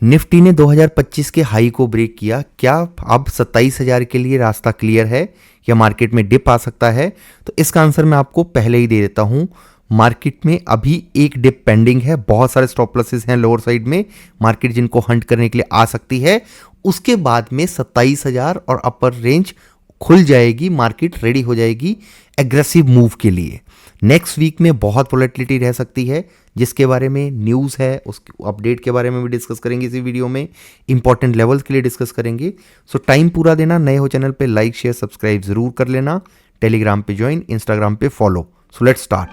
Nifty ने 2025 के high को ब्रेक किया। क्या अब 27,000 के लिए रास्ता क्लियर है या मार्केट में डिप आ सकता है? तो इसका आंसर मैं आपको पहले ही दे देता हूं। मार्केट में अभी एक डिप पेंडिंग है, बहुत सारे स्टॉप लॉसेस हैं लोअर साइड में, मार्केट जिनको हंट करने के लिए आ सकती है। उसके बाद में 27,000 और अपर रेंज खुल जाएगी, मार्केट रेडी हो जाएगी एग्रेसिव मूव के लिए। नेक्स्ट वीक में बहुत वोलेटिलिटी रह सकती है, जिसके बारे में न्यूज़ है, उस अपडेट के बारे में भी डिस्कस करेंगे इसी वीडियो में, इंपॉर्टेंट लेवल्स के लिए डिस्कस करेंगे। सो टाइम पूरा देना, नए हो चैनल पे लाइक शेयर सब्सक्राइब जरूर कर लेना, टेलीग्राम पे ज्वाइन, इंस्टाग्राम पे follow. So let's start.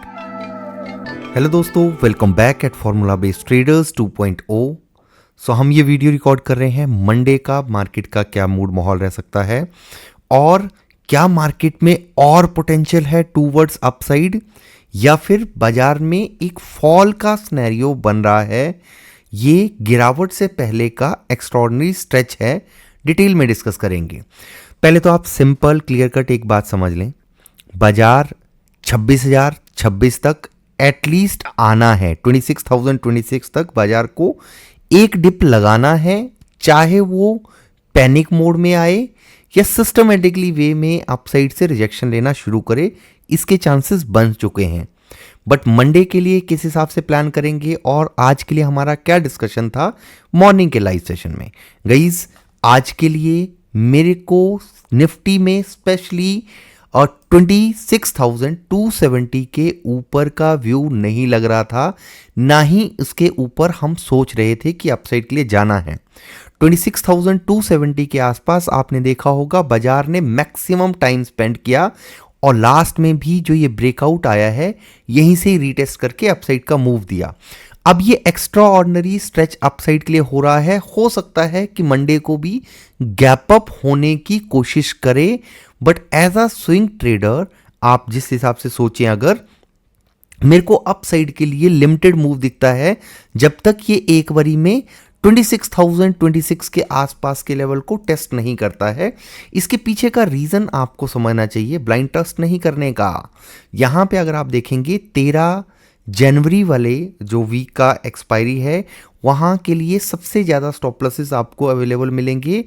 Hello दोस्तों, welcome back at formula based traders 2.0। So हम ये वीडियो रिकॉर्ड कर रहे हैं मंडे का, मार्केट का क्या मूड माहौल रह सकता है और क्या मार्केट में और पोटेंशियल है टूवर्ड्स अपसाइड या फिर बाजार में एक फॉल का सिनेरियो बन रहा है। ये गिरावट से पहले का एक्स्ट्राऑर्डिनरी स्ट्रेच है, डिटेल में डिस्कस करेंगे। पहले तो आप सिंपल क्लियर कट एक बात समझ लें, बाजार 26,026 तक एटलीस्ट आना है, 26,026 तक बाजार को एक डिप लगाना है, चाहे वो पैनिक मोड में आए या सिस्टमेटिकली वे में अपसाइड से रिजेक्शन लेना शुरू करे, इसके चांसेस बन चुके हैं। बट मंडे के लिए किस हिसाब से प्लान करेंगे और आज के लिए हमारा क्या डिस्कशन था मॉर्निंग के लाइव सेशन में। गाइस, आज के लिए मेरे को निफ्टी में स्पेशली 26,270 के ऊपर का व्यू नहीं लग रहा था, ना ही उसके ऊपर हम सोच रहे थे कि अपसाइड के लिए जाना है। 26,270 के आसपास आपने देखा होगा बाजार ने मैक्सिमम टाइम स्पेंड किया और लास्ट में भी जो ये ब्रेकआउट आया है यहीं से ही रीटेस्ट करके अपसाइड का मूव दिया। अब ये एक्स्ट्रा ऑर्डिनरी स्ट्रेच अपसाइड के लिए हो रहा है, हो सकता है कि मंडे को भी गैप अप होने की कोशिश करे, but as a swing trader आप जिस हिसाब से सोचें, अगर मेरे को अपसाइड के लिए लिमिटेड मूव दिखता है जब तक ये एक बारी में 26,026 के आसपास के लेवल को टेस्ट नहीं करता है। इसके पीछे का रीजन आपको समझना चाहिए, ब्लाइंड ट्रस्ट नहीं करने का। यहां पे अगर आप देखेंगे 13 जनवरी वाले जो वीक का एक्सपायरी है, वहां के लिए सबसे ज्यादा स्टॉप लॉसेस आपको अवेलेबल मिलेंगे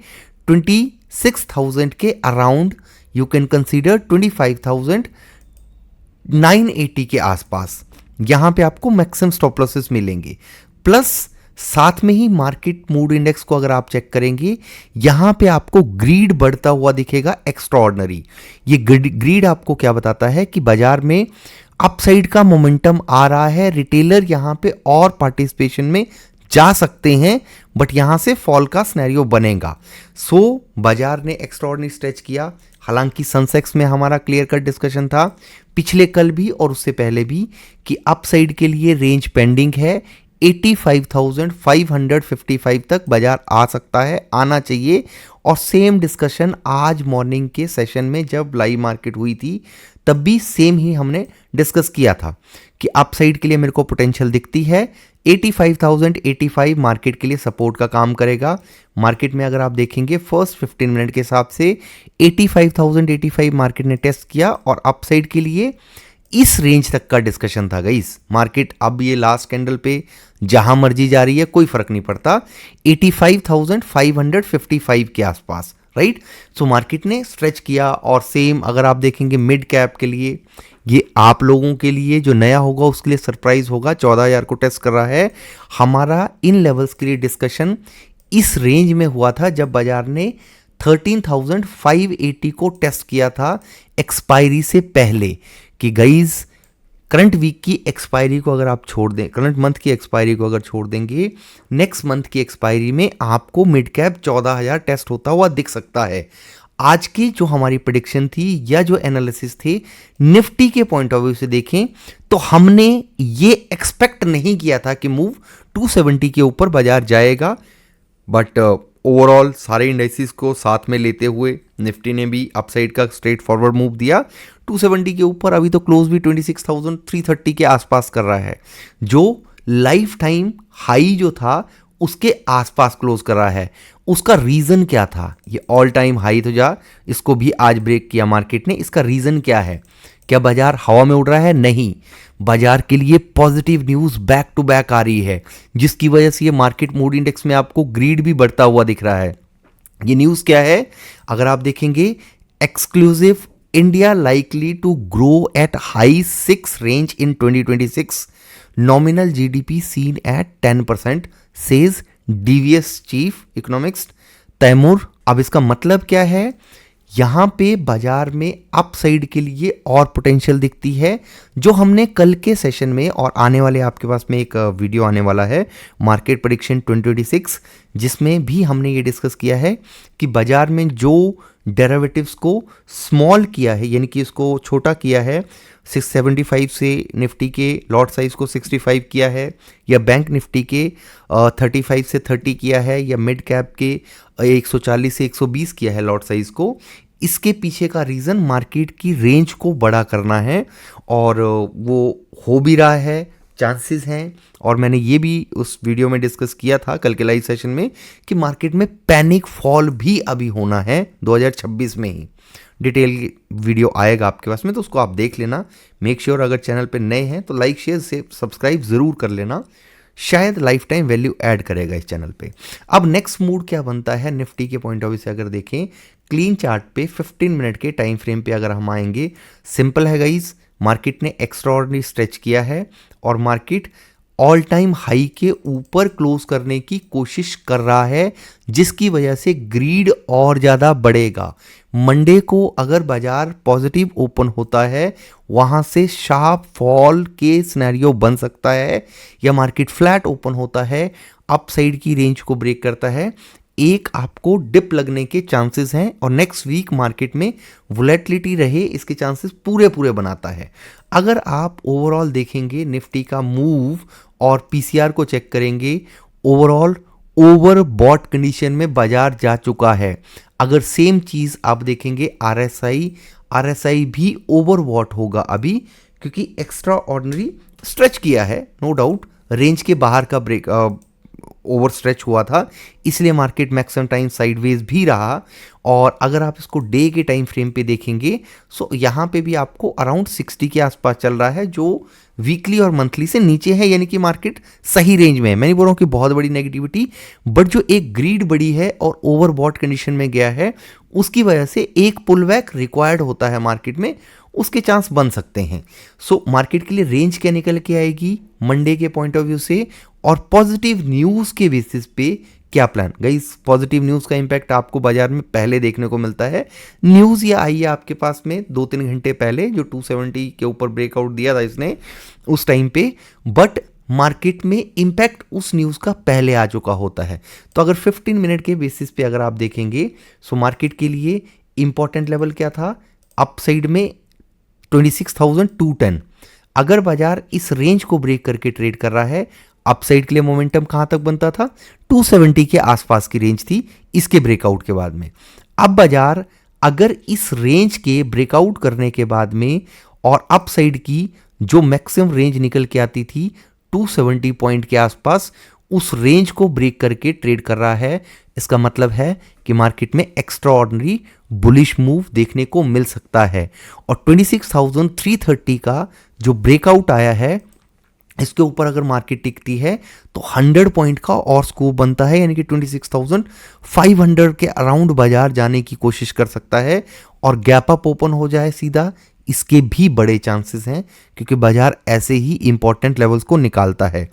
26,000 के अराउंड। यू कैन कंसीडर 25,980 के आसपास, यहां पे आपको मैक्सिमम स्टॉप लॉसेस मिलेंगे। प्लस साथ में ही मार्केट मूड इंडेक्स को अगर आप चेक करेंगे, यहां पे आपको ग्रीड बढ़ता हुआ दिखेगा एक्स्ट्राऑर्डिनरी। ये ग्रीड आपको क्या बताता है कि बाजार में अपसाइड का मोमेंटम आ रहा है, रिटेलर यहां पे और पार्टिसिपेशन में जा सकते हैं, बट यहां से फॉल का सिनेरियो बनेगा। सो बाजार ने एक्स्ट्राऑर्डिनरी स्ट्रेच किया। हालांकि सेंसेक्स में हमारा क्लियर कट डिस्कशन था पिछले कल भी और उससे पहले भी कि अपसाइड के लिए रेंज पेंडिंग है, 85,555 तक बाजार आ सकता है, आना चाहिए। और सेम डिस्कशन आज मॉर्निंग के सेशन में जब लाइव मार्केट हुई थी तब भी सेम ही हमने डिस्कस किया था कि अपसाइड के लिए मेरे को पोटेंशियल दिखती है। 85,085 मार्केट के लिए सपोर्ट का काम करेगा। मार्केट में अगर आप देखेंगे फर्स्ट 15 मिनट के हिसाब से 85,085 मार्केट ने टेस्ट किया और अपसाइड के लिए इस रेंज तक का डिस्कशन था। गाइस, मार्केट अब ये लास्ट कैंडल पे जहां मर्जी जा रही है, कोई फर्क नहीं पड़ता, 85,555 के आसपास, राइट। सो मार्केट ने स्ट्रेच किया। और सेम अगर आप देखेंगे मिड कैप के लिए, ये आप लोगों के लिए जो नया होगा उसके लिए सरप्राइज होगा, 14,000 को टेस्ट कर रहा है। हमारा इन लेवल्स के लिए डिस्कशन इस रेंज में हुआ था जब बाजार ने 13,580 को टेस्ट किया था एक्सपायरी से पहले। कि गाइज, करंट वीक की एक्सपायरी को अगर आप छोड़ दें, करंट मंथ की एक्सपायरी को अगर छोड़ देंगे, नेक्स्ट मंथ की एक्सपायरी में आपको मिड कैप 14,000 टेस्ट होता हुआ दिख सकता है। आज की जो हमारी प्रेडिक्शन थी या जो एनालिसिस थे निफ्टी के पॉइंट ऑफ व्यू से देखें तो हमने ये एक्सपेक्ट नहीं किया था कि मूव 270 के ऊपर बाजार जाएगा। बट ओवरऑल सारे इंडाइसिस को साथ में लेते हुए निफ्टी ने भी अपसाइड का स्ट्रेट फॉरवर्ड मूव दिया 270 के ऊपर। अभी तो क्लोज भी 26,330 के आसपास कर रहा है, जो लाइफ टाइम हाई जो था उसके आसपास क्लोज कर रहा है। उसका रीजन क्या था? ये ऑल टाइम हाई तो जा, इसको भी आज ब्रेक किया मार्केट ने। इसका रीजन क्या है? क्या बाजार हवा में उड़ रहा है? नहीं, बाजार के लिए positive news back to back आ रही है, जिसकी वजह से ये मार्केट मूड इंडेक्स में आपको ग्रीड भी बढ़ता हुआ दिख रहा है। ये न्यूज़ क्या है? अगर आप देखेंगे, exclusive, India likely to grow at high 6 range in 2026, nominal GDP seen at 10%, says DBS chief economist Taimur. अब इसका मतलब क्या है? यहाँ पे बाजार में अपसाइड के लिए और पोटेंशियल दिखती है, जो हमने कल के सेशन में और आने वाले आपके पास में एक वीडियो आने वाला है मार्केट प्रेडिक्शन 2026, जिसमें भी हमने ये डिस्कस किया है कि बाजार में जो डेरिवेटिव्स को स्मॉल किया है, यानी कि इसको छोटा किया है, 675 से निफ्टी के लॉट साइज को 65 किया है, या बैंक निफ्टी के 35 से 30 किया है, या मिड कैप के 140 से 120 किया है लॉट साइज को। इसके पीछे का रीज़न मार्केट की रेंज को बड़ा करना है, और वो हो भी रहा है, चांसेस हैं। और मैंने ये भी उस वीडियो में डिस्कस किया था कल के लाइव सेशन में कि मार्केट में पैनिक फॉल भी अभी होना है 2026 में ही। डिटेल वीडियो आएगा आपके पास में, तो उसको आप देख लेना। मेक श्योर अगर चैनल पे नए हैं तो लाइक शेयर से सब्सक्राइब ज़रूर कर लेना, शायद लाइफ टाइम वैल्यू ऐड करेगा इस चैनल पे। अब नेक्स्ट मूड क्या बनता है निफ्टी के पॉइंट ऑफ व्यू से अगर देखें, क्लीन चार्ट पे 15 मिनट के टाइम फ्रेम पे अगर हम आएंगे, सिंपल है गाइस, मार्केट ने एक्स्ट्राऑर्डिनरी स्ट्रेच किया है और मार्केट ऑल टाइम हाई के ऊपर क्लोज करने की कोशिश कर रहा है, जिसकी वजह से ग्रीड और ज़्यादा बढ़ेगा। मंडे को अगर बाजार पॉजिटिव ओपन होता है, वहाँ से शार्प फॉल के सिनेरियो बन सकता है, या मार्केट फ्लैट ओपन होता है, अपसाइड की रेंज को ब्रेक करता है, एक आपको डिप लगने के चांसेस हैं, और नेक्स्ट वीक मार्केट में वोलेटिलिटी रहे इसके चांसेस पूरे बनाता है। अगर आप ओवरऑल देखेंगे निफ्टी का मूव और पीसीआर को चेक करेंगे, ओवरऑल ओवरबॉट कंडीशन में बाजार जा चुका है। अगर सेम चीज़ आप देखेंगे आरएसआई भी ओवरबॉट होगा अभी, क्योंकि एक्स्ट्रा ऑर्डिनरी स्ट्रेच किया है, नो डाउट रेंज के बाहर का ब्रेक ओवर स्ट्रेच हुआ था, इसलिए मार्केट मैक्सिमम टाइम साइडवेज भी रहा। और अगर आप इसको डे के टाइम फ्रेम पे देखेंगे, सो यहाँ पे भी आपको अराउंड 60 के आसपास चल रहा है, जो वीकली और मंथली से नीचे है, यानी कि मार्केट सही रेंज में है। मैं नहीं बोल रहा हूँ कि बहुत बड़ी नेगेटिविटी, बट जो एक ग्रीड बड़ी है और ओवरबॉट कंडीशन में गया है, उसकी वजह से एक पुल बैक रिक्वायर्ड होता है मार्केट में, उसके चांस बन सकते हैं। सो मार्केट के लिए रेंज क्या निकल के आएगी मंडे के पॉइंट ऑफ व्यू से, और पॉजिटिव न्यूज़ के बेसिस पे क्या प्लान। गाइस, पॉजिटिव न्यूज़ का इंपैक्ट आपको बाजार में पहले देखने को मिलता है। न्यूज़ ये आई है आपके पास में 2-3 घंटे पहले, जो 270 के ऊपर ब्रेकआउट दिया था इसने उस टाइम पे, बट मार्केट में इंपैक्ट उस न्यूज़ का पहले आ चुका होता है। तो अगर 15 मिनट के बेसिस पे अगर आप देखेंगे, सो मार्केट के लिए इंपॉर्टेंट लेवल क्या था, अपसाइड में 26,210। अगर बाजार इस रेंज को ब्रेक करके ट्रेड कर रहा है, अपसाइड के लिए मोमेंटम कहां तक बनता था, 270 के आसपास की रेंज थी इसके ब्रेकआउट के बाद में। अब बाजार अगर इस रेंज के ब्रेकआउट करने के बाद में और अपसाइड की जो मैक्सिमम रेंज निकल के आती थी 270 पॉइंट के आसपास, उस रेंज को ब्रेक करके ट्रेड कर रहा है, इसका मतलब है कि मार्केट में एक्स्ट्रा ऑर्डिनरी बुलिश मूव देखने को मिल सकता है। और 26,330 का जो ब्रेकआउट आया है, इसके ऊपर अगर मार्केट टिकती है तो 100 पॉइंट का और स्कोप बनता है, यानी कि 26,500 के अराउंड बाजार जाने की कोशिश कर सकता है, और गैप अप ओपन हो जाए सीधा, इसके भी बड़े चांसेस हैं, क्योंकि बाजार ऐसे ही इंपॉर्टेंट लेवल्स को निकालता है।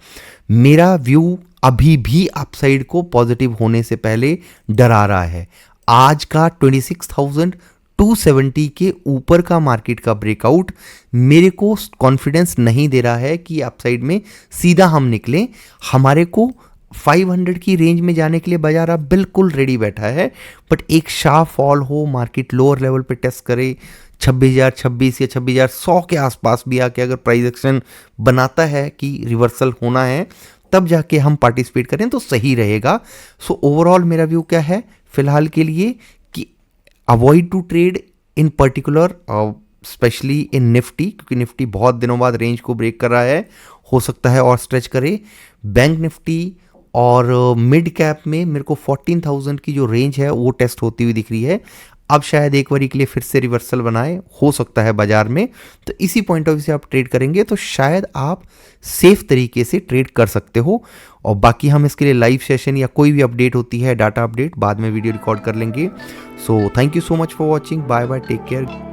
मेरा व्यू अभी भी अपसाइड को पॉजिटिव होने से पहले डरा रहा है। आज का 26,270 के ऊपर का मार्केट का ब्रेकआउट मेरे को कॉन्फिडेंस नहीं दे रहा है कि अपसाइड में सीधा हम निकलें। हमारे को 500 की रेंज में जाने के लिए बाजार अब बिल्कुल रेडी बैठा है, बट एक शार्प फॉल हो, मार्केट लोअर लेवल पे टेस्ट करे, 26,026 या 26,100 के आसपास भी आके अगर प्राइस एक्शन बनाता है कि रिवर्सल होना है, तब जाके हम पार्टिसिपेट करें तो सही रहेगा। सो ओवरऑल मेरा व्यू क्या है फिलहाल के लिए, कि avoid to trade in particular, specially in Nifty, क्योंकि निफ्टी बहुत दिनों बाद रेंज को ब्रेक कर रहा है, हो सकता है और स्ट्रेच करे। बैंक निफ्टी और मिड कैप में मेरे को 14,000 की जो रेंज है वो टेस्ट होती हुई दिख रही है। अब शायद एक बारी के लिए फिर से रिवर्सल बनाए, हो सकता है बाजार में। तो इसी पॉइंट ऑफ व्यू से आप ट्रेड करेंगे तो शायद आप सेफ तरीके से ट्रेड कर सकते हो। और बाकी हम इसके लिए लाइव सेशन या कोई भी अपडेट होती है, डाटा अपडेट, बाद में वीडियो रिकॉर्ड कर लेंगे। So thank you so much for watching, bye bye, take care.